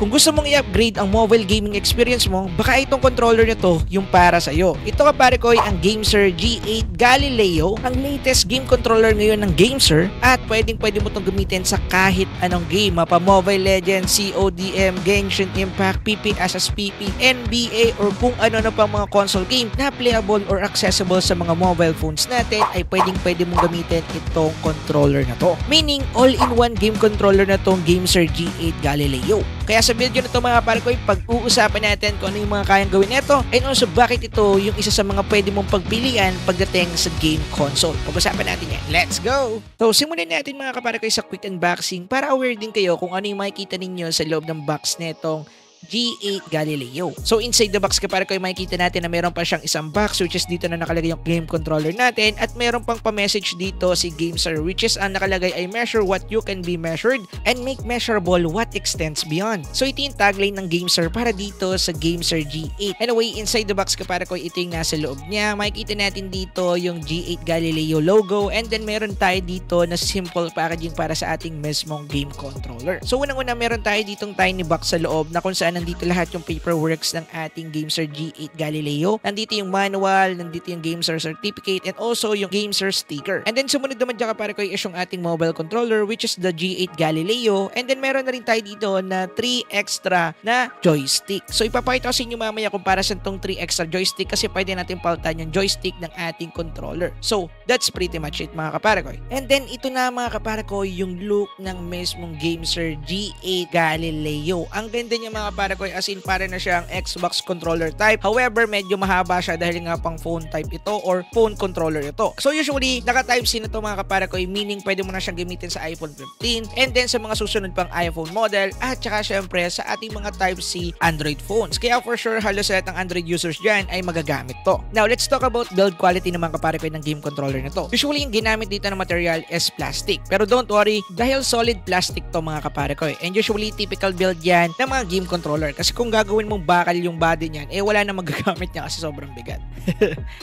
Kung gusto mong i-upgrade ang mobile gaming experience mo, baka itong controller na to yung para sa'yo. Ito kapare ko ay ang Gameser G8 Galileo, ang latest game controller ngayon ng Gameser at pwede mo itong gamitin sa kahit anong game, mapa Mobile Legends, CODM, Genshin Impact, PPSSPP, NBA or kung ano na pang mga console game na playable or accessible sa mga mobile phones natin ay pwede mong gamitin itong controller na to. Meaning all-in-one game controller na tong Gameser G8 Galileo. Kaya sa video na to mga kapare ko, pag-uusapan natin kung ano yung mga kayang gawin nito and also bakit ito yung isa sa mga pwede mong pagpilian pagdating sa game console. Pag-usapan natin yan. Let's go! So simulan natin mga kapare ko sa quick unboxing para aware din kayo kung ano yung makikita ninyo sa loob ng box netong G8 Galileo. So inside the box kapare ko ay makikita natin na meron pa siyang isang box which is dito na nakalagay yung game controller natin at meron pang pa-message dito si Gameser which is ang nakalagay ay measure what you can be measured and make measurable what extends beyond. So ito yung tagline ng Gameser para dito sa Gameser G8. Anyway, inside the box kapare ko ito yung nasa loob niya. Makikita natin dito yung G8 Galileo logo and then meron tayo dito na simple packaging para sa ating mismong game controller. So unang-una meron tayo ditong tiny box sa loob na kung saan nandito lahat yung paperworks ng ating Gameser G8 Galileo. Nandito yung manual, nandito yung Gameser certificate, and also yung Gameser sticker. And then sumunod naman dyan kapare ko is yung ating mobile controller which is the G8 Galileo. And then meron na rin tayo dito na 3 extra na joystick. So ipapakita ko sa inyo mamaya kung para sa tong 3 extra joystick kasi pwede natin palitan yung joystick ng ating controller. So that's pretty much it mga kapare ko. And then ito na mga kapare ko yung look ng mismong Gameser G8 Galileo. Ang ganda niya mga kapare ko as in para na siyang Xbox controller type. However, medyo mahaba siya dahil nga pang phone type ito or phone controller ito. So usually, naka-type C na ito mga kapare ko, meaning pwede mo na siyang gamitin sa iPhone 15 and then sa mga susunod pang iPhone model at saka syempre sa ating mga type C Android phones. Kaya for sure, halos lahat ng Android users dyan ay magagamit to. Now, let's talk about build quality ng mga kapare ko ng game controller na to. Usually, yung ginamit dito ng material is plastic. Pero don't worry, dahil solid plastic to mga kapare ko. And usually, typical build yan ng mga game controller. Kasi kung gagawin mong bakal yung body niyan, wala na magagamit niya kasi sobrang bigat.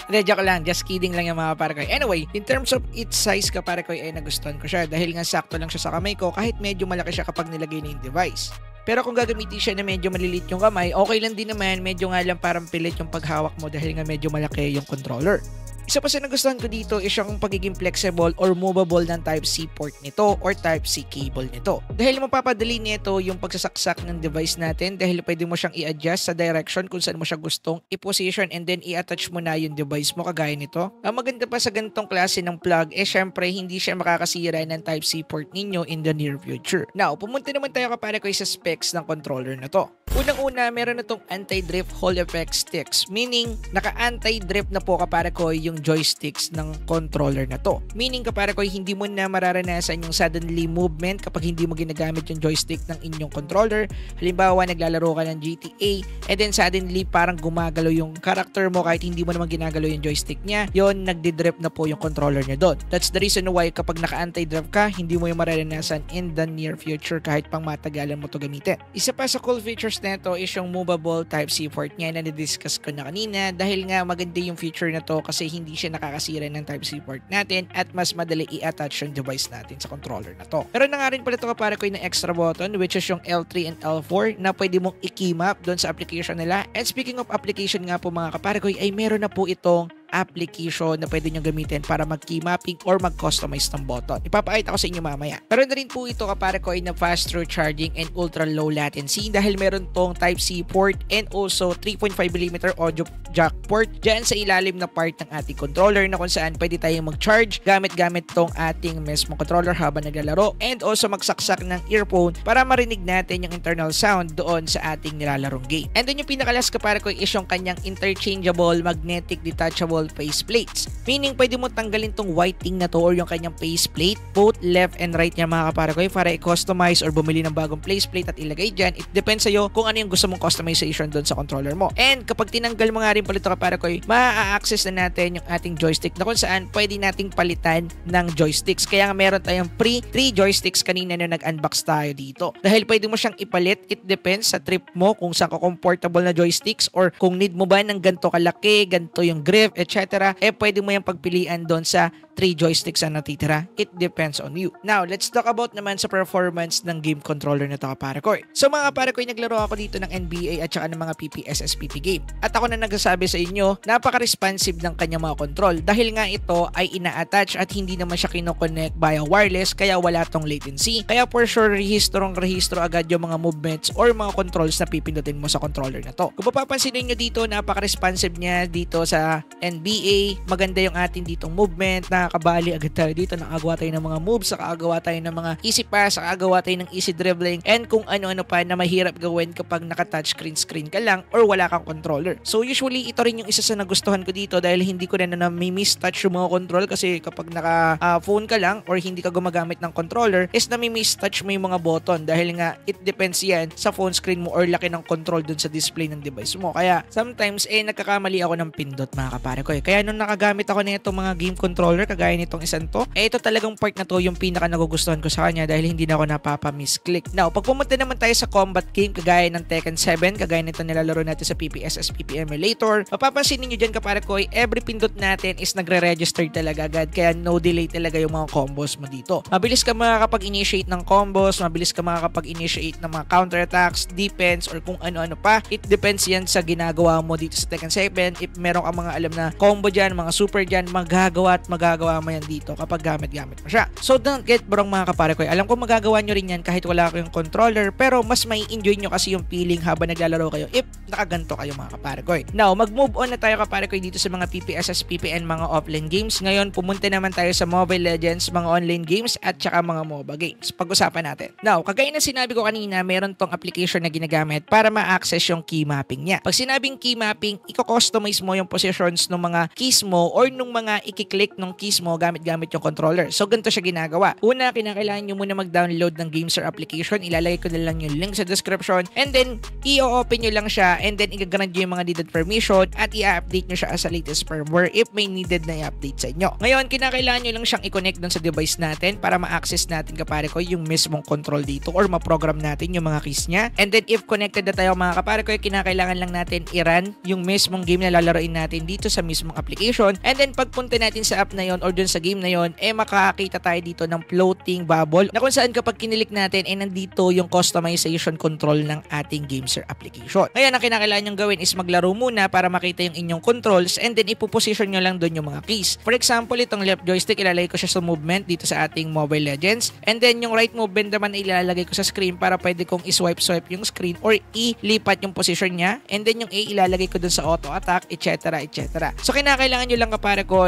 Hindi, joke lang. Just kidding lang yung mga kapare ko. Anyway, in terms of its size kapare ko ay nagustuhan ko siya dahil nga sakto lang siya sa kamay ko kahit medyo malaki siya kapag nilagay na yung device. Pero kung gagamitin siya na medyo malilit yung kamay, okay lang din naman. Medyo nga lang parang pilit yung paghawak mo dahil nga medyo malaki yung controller. Isa pa sa nagustuhan ko dito is yung pagiging flexible or movable ng Type-C port nito or Type-C cable nito. Dahil mapapadali nito yung pagsasaksak ng device natin dahil pwede mo siyang i-adjust sa direction kung saan mo siya gustong i-position and then i-attach mo na yung device mo kagaya nito. Ang maganda pa sa ganitong klase ng plug syempre hindi siya makakasira ng Type-C port ninyo in the near future. Now, pumunta naman tayo kapare ko sa specs ng controller na to. Unang-una, meron na itong anti-drift Hall effect sticks, meaning naka-anti-drift na po kapare ko yung joysticks ng controller na to. Meaning kapare ko hindi mo na mararanasan yung suddenly movement kapag hindi mo ginagamit yung joystick ng inyong controller. Halimbawa, naglalaro ka ng GTA and then suddenly parang gumagalaw yung character mo kahit hindi mo naman ginagalaw yung joystick niya. Yon, nagdi-drift na po yung controller niya doon. That's the reason why kapag naka-anti-drift ka, hindi mo yung mararanasan in the near future kahit pang matagalan mo to gamitin. Isa pa sa cool features neto is yung movable Type-C port niya na na-discuss ko na kanina dahil nga maganda yung feature na to kasi hindi siya nakakasira ng Type-C port natin at mas madali i-attach yung device natin sa controller na to. Pero na nga rin pala ito kapare ko yung extra button which is yung L3 and L4 na pwede mong i-keymap doon sa application nila. And speaking of application nga po mga kapare ko ay meron na po itong application na pwede nyo gamitin para mag-key mapping or mag-customize ng button. Ipapakita ko sa inyo mamaya. Pero na rin po ito kapare ko ay na fast through charging and ultra low latency dahil meron tong Type-C port and also 3.5mm audio jack port dyan sa ilalim na part ng ating controller na kung saan pwede tayong mag-charge gamit tong ating mismo controller habang naglalaro and also magsaksak ng earphone para marinig natin yung internal sound doon sa ating nilalarong game. And then yung pinakalas kapare ko is yung kanyang interchangeable magnetic detachable faceplates. Meaning, pwede mo tanggalin tong white thing na to or yung kanyang faceplate, both left and right niya mga kapare ko para i-customize or bumili ng bagong faceplate at ilagay dyan. It depends sa'yo kung ano yung gusto mong customization doon sa controller mo. And kapag tinanggal mo nga rin pala ito kapare ko, maa-access na natin yung ating joystick na kung saan pwede nating palitan ng joysticks. Kaya nga meron tayong free 3 joysticks kanina na nag-unbox tayo dito. Dahil pwede mo siyang ipalit, it depends sa trip mo kung saan ka comfortable na joysticks or kung need mo ba ng ganito kalaki, ganito yung grip, etc. Pwede mo yung pagpilian doon sa 3 joysticks na natitira. It depends on you. Now, let's talk about naman sa performance ng game controller na to kapare ko. So mga kapare ko, naglaro ako dito ng NBA at saka ng mga PPSSPP game. At ako na nagsasabi sa inyo, napaka-responsive ng kanyang mga control dahil nga ito ay ina-attach at hindi naman siya kinoconnect via wireless kaya wala tong latency. Kaya for sure, rehistro agad yung mga movements or mga controls na pipindutin mo sa controller na to. Kung mapapansinin nyo dito, napaka-responsive niya dito sa NBA. Maganda yung ating ditong movement, nakakabali agad tayo dito, nakagawa tayo ng mga moves, nakagawa tayo ng mga easy pass, nakagawa tayo ng easy dribbling, and kung ano-ano pa na mahirap gawin kapag naka-touch screen ka lang or wala kang controller. So usually, ito rin yung isa sa nagustuhan ko dito dahil hindi ko na nami-miss touch yung mga control kasi kapag naka-phone ka lang or hindi ka gumagamit ng controller is nami-miss touch mo yung mga button dahil nga it depends yan sa phone screen mo or laki ng control dun sa display ng device mo. Kaya sometimes nagkakamali ako ng pindot mga kapare ko. Kaya nung nakagamit ako nito mga game controller kagaya nitong isang to, ito talagang part na to yung pinaka nagugustuhan ko sa kanya dahil hindi na ako napapa-misclick. Now, pag pumunta naman tayo sa combat game kagaya ng Tekken 7, kagaya nito nilalaro natin sa PPSSPP emulator, mapapansin niyo dyan kapare ko, every pindot natin is nagre-register talaga agad kaya no delay talaga yung mga combos mo dito. Mabilis ka makakapag-initiate ng combos, mabilis ka makakapag-initiate ng mga counterattacks, defense, or kung ano-ano pa. It depends yan sa ginagawa mo dito sa Tekken 7. If meron ka mga alam na combo dyan, mga super dyan, magagawa mo yan dito kapag gamit-gamit mo siya. So don't get wrong mga kapare ko. Alam ko magagawa nyo rin yan kahit wala kayong controller pero mas may enjoy nyo kasi yung feeling habang naglalaro kayo if nakaganto kayo mga kapare ko. Now, mag-move on na tayo kapare ko dito sa mga PPSSPP and mga offline games. Ngayon, pumunta naman tayo sa Mobile Legends, mga online games at saka mga MOBA games. Pag-usapan natin. Now, kagaya na sinabi ko kanina, meron tong application na ginagamit para ma-access yung key mapping niya. Pag sinabing key mapping, i-customize mo yung positions ng mga keys mo or nung mga i-click ng keys mo gamit-gamit yung controller. So, ganito siya ginagawa. Una, kinakailangan nyo muna mag-download ng GameSir application. Ilalagay ko na lang yung link sa description and then, i-open nyo lang siya and then, i-grant nyo yung mga needed permission at i-update nyo siya as a latest firmware if may needed na i-update sa inyo. Ngayon, kinakailangan nyo lang siyang i-connect dun sa device natin para ma-access natin kapare ko yung mismong control dito or ma-program natin yung mga keys niya. And then, if connected na tayo mga kapare ko, kinakailangan lang natin i-run yung mismong game na lalaroin natin dito sa mismong application. And then, pagpunta natin sa app na yon or dun sa game na yon, makakakita tayo dito ng floating bubble na kung saan kapag kinilik natin, nandito yung customization control ng ating GameSir application. Ngayon, ang kinakailangan nyo gawin is maglaro muna para makita yung inyong controls and then ipoposition nyo lang dun yung mga keys. For example, itong left joystick, ilalagay ko siya sa movement dito sa ating Mobile Legends. And then, yung right movement naman ilalagay ko sa screen para pwede kong i-swipe yung screen or ilipat yung position niya. And then, yung A ilalagay ko dun sa auto attack, etc. etc. So, kinakailangan nyo lang kapare ko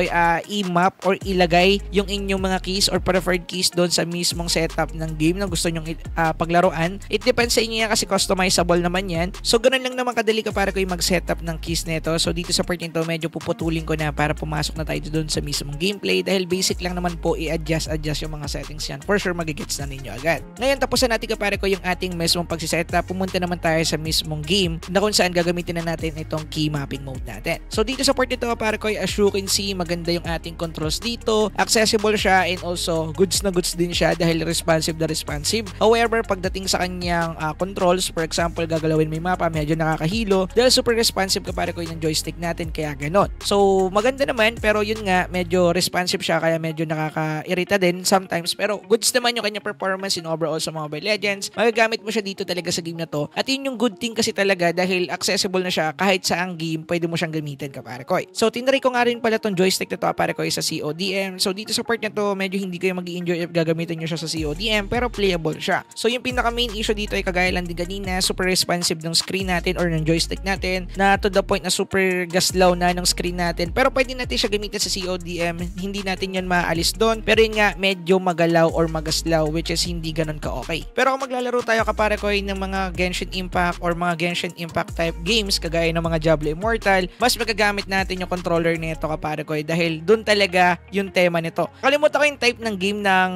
i-map or ilagay yung inyong mga keys or preferred keys dun sa mismong setup ng game na gusto nyong paglaruan. It depends sa inyo yan kasi customizable naman yan. So, ganun lang naman kadali kapare ko yung mag-setup ng keys nito. So, dito sa part nito, medyo puputulin ko na para pumasok na tayo dun sa mismong gameplay dahil basic lang naman po i-adjust yung mga settings yan. For sure, magigets na ninyo agad. Ngayon, tapusan natin kapare ko yung ating mismong pagsisetup. Pumunta naman tayo sa mismong game na kung saan gagamitin na natin itong key mapping mode natin. So, dito sa part nito kapare ko, as you can see, maganda yung ating controls dito. Accessible siya and also goods na goods din siya dahil responsive na responsive. However, pagdating sa kanyang controls, for example, gagalawin mo yung mapa, medyo nakakahilo dahil super responsive kapare ko yung joystick natin kaya ganon. So, maganda naman pero yun nga, medyo responsive siya kaya medyo nakaka-irita din sometimes pero goods naman yung kanyang performance in overall sa Mobile Legends. Magagamit mo siya dito talaga sa game na to at yun yung good thing kasi talaga dahil accessible na siya kahit saang game pwede mo siyang gamitin kapare ko. So, tinry ko nga rin pala tong joystick na to kapare ko sa CODM. So, dito sa part na to, medyo hindi kayo mag-i-enjoy if gagamitin nyo siya sa CODM pero playable siya. So, yung pinaka main issue dito ay kagaya lang din kanina, super responsive ng screen natin or ng joystick natin na to the point na super gaslaw na ng screen natin pero pwede natin siya gamitin sa CODM, hindi natin yan maaalis doon pero yun nga medyo magalaw or magaslaw which is hindi ganun ka okay. Pero kung maglalaro tayo kapare ko ng mga Genshin Impact or mga Genshin Impact type games kagaya ng mga Diablo Immortal, mas magagamit natin yung controller nito kapare ko dahil doon talaga yung tema nito. Kalimutan ko yung type ng game ng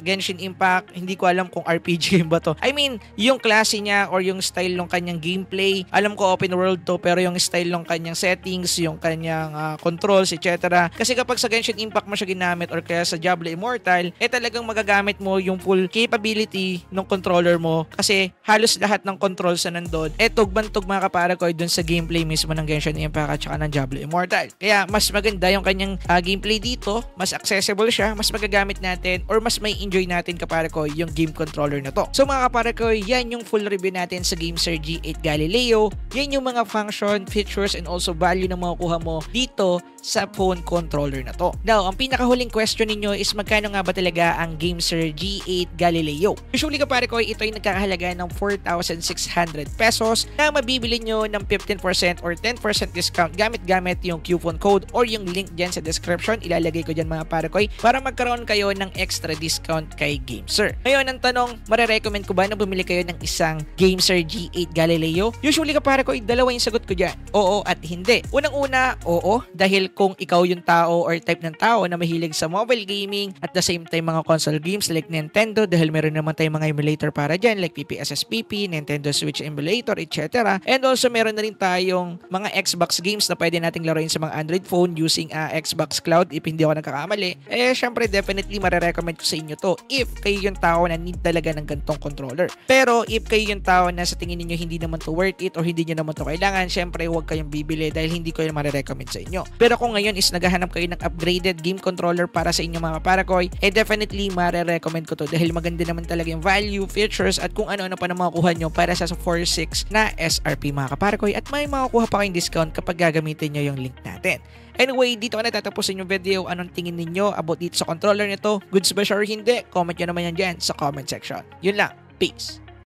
Genshin Impact, hindi ko alam kung RPG game ba to. I mean, yung klase niya or yung style ng kanyang gameplay, alam ko open world to pero yung style ng kanyang settings, yung kanyang controls, etc. Kasi kapag sa Genshin Impact mo siya ginamit or kaya sa Diablo Immortal, talagang magagamit mo yung full capability ng controller mo kasi halos lahat ng controls na nandun, tugman-tugma kapare ko dun sa gameplay mismo ng Genshin Impact at saka ng Diablo Immortal. Kaya mas maganda yung kanyang gameplay dito, mas accessible siya, mas magagamit natin or mas may enjoy natin kapare ko yung game controller na to. So mga kapare ko, yan yung full review natin sa GameSir G8 Galileo. Yan yung mga function, features, and also value na makukuha mo dito sa phone controller na to. Now, ang pinakahuling question ninyo is magkano nga ba talaga ang GameSir G8 Galileo? Usually kapare ko, ito ay nagkakahalaga ng 4,600 pesos na mabibili nyo ng 15% or 10% discount gamit yung coupon code or yung link dyan sa description. Ilalagay ko dyan mga pare ko para magkaroon kayo ng extra discount kay GameSir. Ngayon, ang tanong, marirecommend ko ba na bumili kayo ng isang GameSir G8 Galileo? Usually kapare ko, dalawa yung sagot ko dyan. Oo at hindi. Unang-una, oo, dahil kung ikaw yung tao or type ng tao na mahilig sa mobile gaming at the same time mga console games like Nintendo, dahil meron naman tayong mga emulator para dyan like PPSSPP, Nintendo Switch Emulator, etc. And also meron na rin tayong mga Xbox games na pwede nating laruin sa mga Android phone using Xbox Cloud if hindi ako nagkakamali. Syempre definitely marirecommend ko sa inyo to if kayo yung tao na need talaga ng gantong controller. Pero if kayo yung tao na sa tingin niyo hindi naman to worth it or hindi niyo naman to kailangan, syempre huwag kayong bibili dahil hindi ko yung marirecommend sa inyo. Pero kung ngayon is naghahanap kayo ng upgraded game controller para sa inyong mga parakoy, definitely marirecommend ko to dahil maganda naman talaga yung value, features at kung ano-ano pa na makukuha nyo para sa 4.6 na SRP mga kaparakoy at may makukuha pa kayong discount kapag gagamitin nyo yung link natin. Anyway, dito ko na tatapusin yung video. Anong tingin ninyo about dito sa controller nito? Goods ba siya or hindi? Comment nyo naman yan dyan sa comment section. Yun lang. Peace!